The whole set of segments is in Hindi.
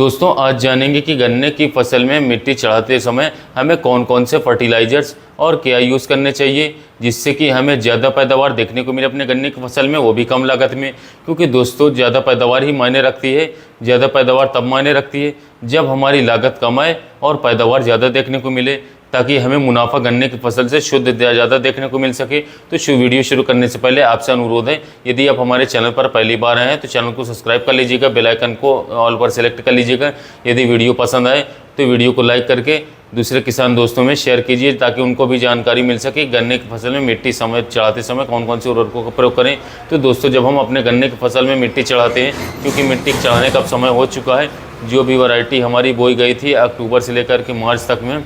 दोस्तों आज जानेंगे कि गन्ने की फसल में मिट्टी चढ़ाते समय हमें कौन कौन से फर्टिलाइजर्स और क्या यूज़ करने चाहिए जिससे कि हमें ज़्यादा पैदावार देखने को मिले अपने गन्ने की फसल में, वो भी कम लागत में। क्योंकि दोस्तों ज़्यादा पैदावार ही मायने रखती है। ज़्यादा पैदावार तब मायने रखती है जब हमारी लागत कम आए और पैदावार ज़्यादा देखने को मिले, ताकि हमें मुनाफा गन्ने की फसल से शुद्ध ज़्यादा देखने को मिल सके। तो वीडियो शुरू करने से पहले आपसे अनुरोध है, यदि आप हमारे चैनल पर पहली बार आए हैं तो चैनल को सब्सक्राइब कर लीजिएगा, बेल आइकन को ऑल पर सेलेक्ट कर लीजिएगा। यदि वीडियो पसंद आए तो वीडियो को लाइक करके दूसरे किसान दोस्तों में शेयर कीजिए, ताकि उनको भी जानकारी मिल सके गन्ने की फसल में मिट्टी समय चढ़ाते समय कौन कौन से उर्वरकों का प्रयोग करें। तो दोस्तों जब हम अपने गन्ने की फसल में मिट्टी चढ़ाते हैं, क्योंकि मिट्टी चढ़ाने का समय हो चुका है, जो भी वैरायटी हमारी बोई गई थी अक्टूबर से लेकर के मार्च तक में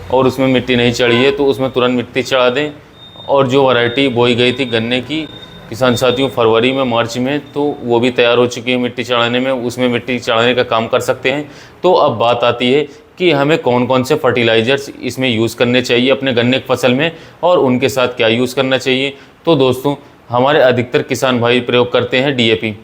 और उसमें मिट्टी नहीं चढ़ी है तो उसमें तुरंत मिट्टी चढ़ा दें। और जो वैरायटी बोई गई थी गन्ने की किसान साथियों फरवरी में मार्च में, तो वो भी तैयार हो चुकी है मिट्टी चढ़ाने में, उसमें मिट्टी चढ़ाने का काम कर सकते हैं। तो अब बात आती है कि हमें कौन कौन से फर्टिलाइज़र्स इसमें यूज़ करने चाहिए अपने गन्ने की फसल में और उनके साथ क्या यूज़ करना चाहिए। तो दोस्तों हमारे अधिकतर किसान भाई प्रयोग करते हैं डीएपी,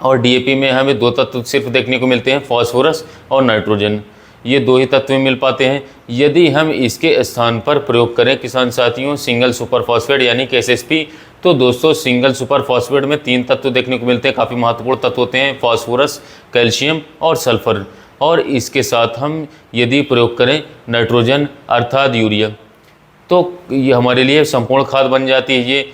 और डीएपी में हमें दो तत्व सिर्फ देखने को मिलते हैं, फॉस्फोरस और नाइट्रोजन। ये दो ही तत्व मिल पाते हैं। यदि हम इसके स्थान पर प्रयोग करें किसान साथियों सिंगल सुपर फॉस्फेट यानी कि एसएसपी, तो दोस्तों सिंगल सुपर फॉस्फेट में तीन तत्व देखने को मिलते हैं, काफ़ी महत्वपूर्ण तत्व होते हैं, फॉस्फोरस, कैल्शियम और सल्फर। और इसके साथ हम यदि प्रयोग करें नाइट्रोजन अर्थात यूरिया, तो ये हमारे लिए संपूर्ण खाद बन जाती है ये।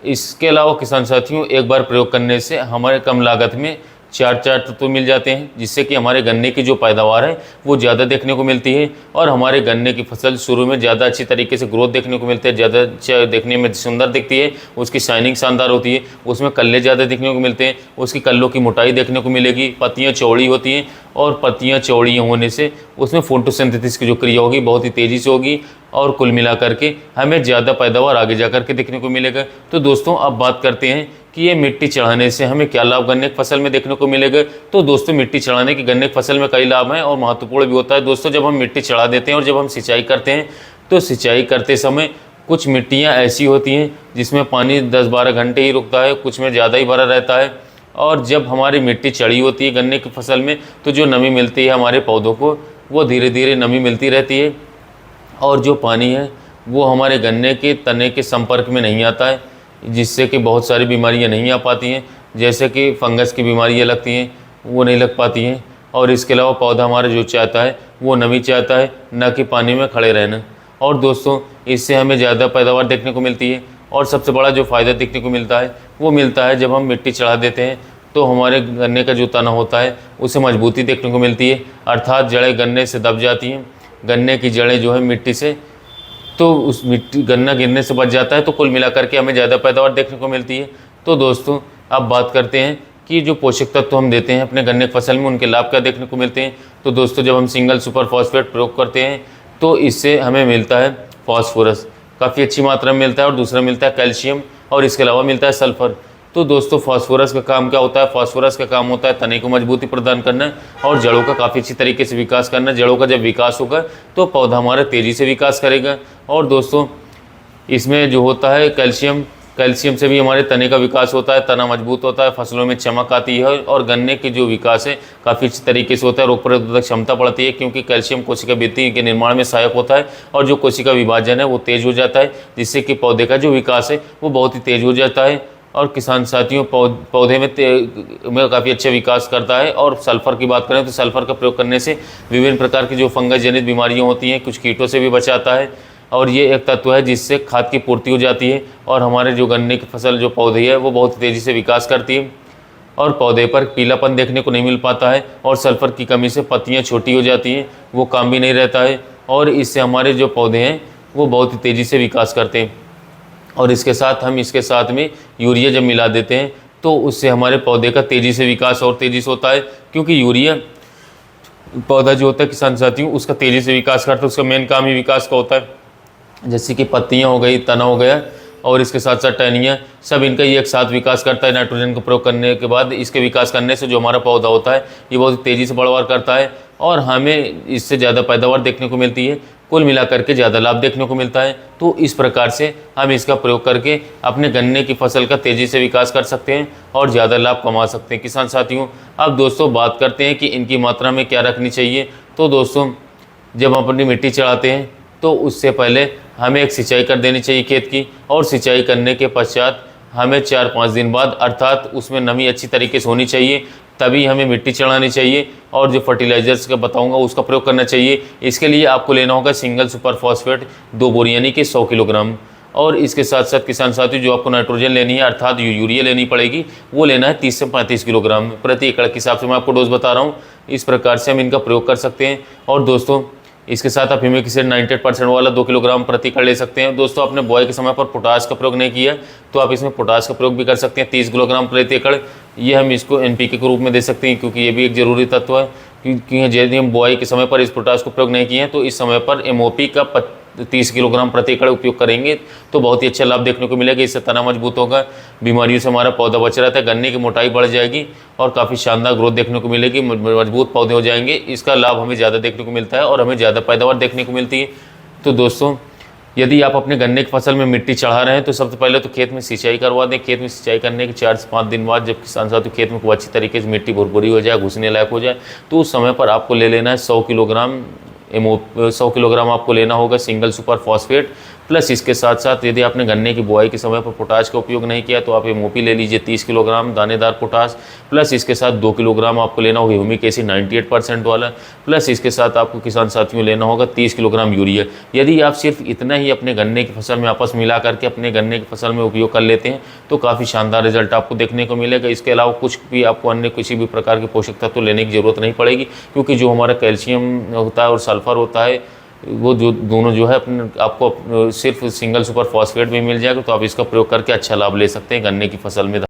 इसके अलावा किसान साथियों एक बार प्रयोग करने से हमारे कम लागत में चार तत्व मिल जाते हैं, जिससे कि हमारे गन्ने की जो पैदावार है वो ज़्यादा देखने को मिलती है और हमारे गन्ने की फसल शुरू में ज़्यादा अच्छी तरीके से ग्रोथ देखने को मिलती है, ज़्यादा अच्छा देखने में सुंदर दिखती है, उसकी शाइनिंग शानदार होती है, उसमें कल्ले ज़्यादा देखने को मिलते हैं, उसकी कल्लों की मोटाई देखने को मिलेगी, पत्तियाँ चौड़ी होती हैं और पत्तियाँ चौड़ी होने से उसमें फोटोसिंथेसिस की जो क्रिया होगी बहुत ही तेज़ी से होगी और कुल मिला करके हमें ज़्यादा पैदावार आगे जा करके देखने को मिलेगा। तो दोस्तों अब बात करते हैं कि ये मिट्टी चढ़ाने से हमें क्या लाभ गन्ने की फसल में देखने को मिलेगा। तो दोस्तों मिट्टी चढ़ाने की गन्ने की फसल में कई लाभ हैं और महत्वपूर्ण भी होता है। दोस्तों जब हम मिट्टी चढ़ा देते हैं और जब हम सिंचाई करते हैं, तो सिंचाई करते समय कुछ मिट्टियाँ ऐसी होती हैं जिसमें पानी 10-12 घंटे ही रुकता है, कुछ में ज़्यादा ही भरा रहता है। और जब हमारी मिट्टी चढ़ी होती है गन्ने की फसल में, तो जो नमी मिलती है हमारे पौधों को, वो धीरे धीरे नमी मिलती रहती है और जो पानी है वो हमारे गन्ने के तने के संपर्क में नहीं आता है, जिससे कि बहुत सारी बीमारियां नहीं आ पाती हैं, जैसे कि फंगस की बीमारियां लगती हैं वो नहीं लग पाती हैं। और इसके अलावा पौधा हमारा जो चाहता है वो नमी चाहता है, न कि पानी में खड़े रहना। और दोस्तों इससे हमें ज़्यादा पैदावार देखने को मिलती है। और सबसे बड़ा जो फ़ायदा देखने को मिलता है वो मिलता है जब हम मिट्टी चढ़ा देते हैं, तो हमारे गन्ने का जो तना होता है उसे मजबूती देखने को मिलती है, अर्थात जड़ें गन्ने से दब जाती हैं। गन्ने की जड़ें जो है मिट्टी से, तो उस मिट्टी गन्ना गिरने से बच जाता है, तो कुल मिलाकर के हमें ज़्यादा पैदावार देखने को मिलती है। तो दोस्तों अब बात करते हैं कि जो पोषक तत्व हम देते हैं अपने गन्ने की फसल में उनके लाभ क्या देखने को मिलते हैं। तो दोस्तों जब हम सिंगल सुपर फॉस्फेट प्रयोग करते हैं तो इससे हमें मिलता है फॉस्फोरस, काफ़ी अच्छी मात्रा में मिलता है, और दूसरा मिलता है कैल्शियम, और इसके अलावा मिलता है सल्फर। तो दोस्तों फास्फोरस का काम क्या होता है? फास्फोरस का काम होता है तने को मजबूती प्रदान करना और जड़ों का काफ़ी अच्छी तरीके से विकास करना। जड़ों का जब विकास होगा तो पौधा हमारा तेज़ी से विकास करेगा। और दोस्तों इसमें जो होता है कैल्शियम से भी हमारे तने का विकास होता है, तना मजबूत होता है, फसलों में चमक आती है और गन्ने की जो विकास है काफ़ी अच्छी तरीके से होता है, रोग प्रतिरोधक क्षमता बढ़ती है, क्योंकि कैल्शियम कोशिका भित्ति के निर्माण में सहायक होता है और जो कोशिका विभाजन है वो तेज़ हो जाता है, जिससे कि पौधे का जो विकास है वो बहुत ही तेज़ हो जाता है। और किसान साथियों पौधे में काफ़ी अच्छा विकास करता है। और सल्फ़र की बात करें तो सल्फ़र का प्रयोग करने से विभिन्न प्रकार की जो फंगस जनित बीमारियां होती हैं, कुछ कीटों से भी बचाता है। और ये एक तत्व है जिससे खाद की पूर्ति हो जाती है और हमारे जो गन्ने की फसल जो पौधे है वो बहुत तेज़ी से विकास करती है और पौधे पर पीलापन देखने को नहीं मिल पाता है। और सल्फ़र की कमी से पत्तियाँ छोटी हो जाती हैं, वो काम भी नहीं रहता है, और इससे हमारे जो पौधे हैं वो बहुत ही तेज़ी से विकास करते हैं। और इसके साथ में यूरिया जब मिला देते हैं तो उससे हमारे पौधे का तेज़ी से विकास और तेज़ी से होता है, क्योंकि यूरिया पौधा जो होता है किसान साथियों उसका तेज़ी से विकास करता है, उसका मेन काम ही विकास का होता है। जैसे कि पत्तियाँ हो गई, तना हो गया और इसके साथ साथ टहनियाँ, सब इनका ये एक साथ विकास करता है। नाइट्रोजन का प्रयोग करने के बाद इसके विकास करने से जो हमारा पौधा होता है ये बहुत तेज़ी से बढ़वार करता है और हमें इससे ज़्यादा पैदावार देखने को मिलती है। कुल मिलाकर के ज़्यादा लाभ देखने को मिलता है। तो इस प्रकार से हम इसका प्रयोग करके अपने गन्ने की फसल का तेज़ी से विकास कर सकते हैं और ज़्यादा लाभ कमा सकते हैं किसान साथियों। अब दोस्तों बात करते हैं कि इनकी मात्रा में क्या रखनी चाहिए। तो दोस्तों जब हम अपनी मिट्टी चढ़ाते हैं तो उससे पहले हमें एक सिंचाई कर देनी चाहिए खेत की, और सिंचाई करने के पश्चात हमें 4-5 दिन बाद अर्थात उसमें नमी अच्छी तरीके से होनी चाहिए, तभी हमें मिट्टी चढ़ानी चाहिए और जो फर्टिलाइजर्स का बताऊंगा उसका प्रयोग करना चाहिए। इसके लिए आपको लेना होगा सिंगल सुपर फॉस्फेट 2 बोरी यानी कि 100 किलोग्राम, और इसके साथ साथ किसान साथियों जो आपको नाइट्रोजन लेनी है अर्थात यूरिया लेनी पड़ेगी, वो लेना है 30 से 35 किलोग्राम प्रति एकड़ के हिसाब से मैं आपको डोज बता रहा हूँ। इस प्रकार से हम इनका प्रयोग कर सकते हैं। और दोस्तों इसके साथ आप ह्यूमिक एसिड 98% वाला 2 किलोग्राम प्रति एकड़ ले सकते हैं। दोस्तों आपने बुआई के समय पर पोटास का प्रयोग नहीं किया तो आप इसमें पोटास का प्रयोग भी कर सकते हैं 30 किलोग्राम प्रति एकड़। ये हम इसको NPK के रूप में दे सकते हैं क्योंकि ये भी एक जरूरी तत्व है, क्योंकि यदि हम बुआई के समय पर इस पोटास को प्रयोग नहीं किए हैं तो इस समय पर MOP का 30 किलोग्राम प्रति एकड़ उपयोग करेंगे तो बहुत ही अच्छा लाभ देखने को मिलेगा। इससे तना मजबूत होगा, बीमारियों से हमारा पौधा बच रहता है, गन्ने की मोटाई बढ़ जाएगी और काफ़ी शानदार ग्रोथ देखने को मिलेगी, मजबूत पौधे हो जाएंगे। इसका लाभ हमें ज़्यादा देखने को मिलता है और हमें ज़्यादा पैदावार देखने को मिलती है। तो दोस्तों यदि आप अपने गन्ने की फसल में मिट्टी चढ़ा रहे हैं तो सबसे पहले तो खेत में सिंचाई करवा दें। खेत में सिंचाई करने के 4 से 5 दिन बाद जब किसान साथियों खेत में खूब अच्छी तरीके से मिट्टी भुरभुरी हो जाए, घुसने लायक हो जाए, तो उस समय पर आपको ले लेना है 100 किलोग्राम आपको लेना होगा सिंगल सुपर फॉस्फेट। प्लस इसके साथ साथ यदि आपने गन्ने की बुआई के समय पर पोटाश का उपयोग नहीं किया तो आप MOP ले लीजिए 30 किलोग्राम दानेदार पोटाश। प्लस इसके साथ 2 किलोग्राम आपको लेना होगा ह्यूमिक एसिड 98% वाला। प्लस इसके साथ आपको किसान साथियों लेना होगा 30 किलोग्राम यूरिया। यदि आप सिर्फ इतना ही अपने गन्ने की फसल में आपस मिला करके अपने गन्ने की फसल में उपयोग कर लेते हैं तो काफ़ी शानदार रिजल्ट आपको देखने को मिलेगा। इसके अलावा कुछ भी आपको अन्य किसी भी प्रकार के पोषक तत्व लेने की ज़रूरत नहीं पड़ेगी, क्योंकि जो हमारा कैल्शियम होता है और सल्फर होता है वो जो दोनों जो है अपने आपको सिर्फ सिंगल सुपर फॉस्फेट भी मिल जाएगा। तो आप इसका प्रयोग करके अच्छा लाभ ले सकते हैं गन्ने की फसल में।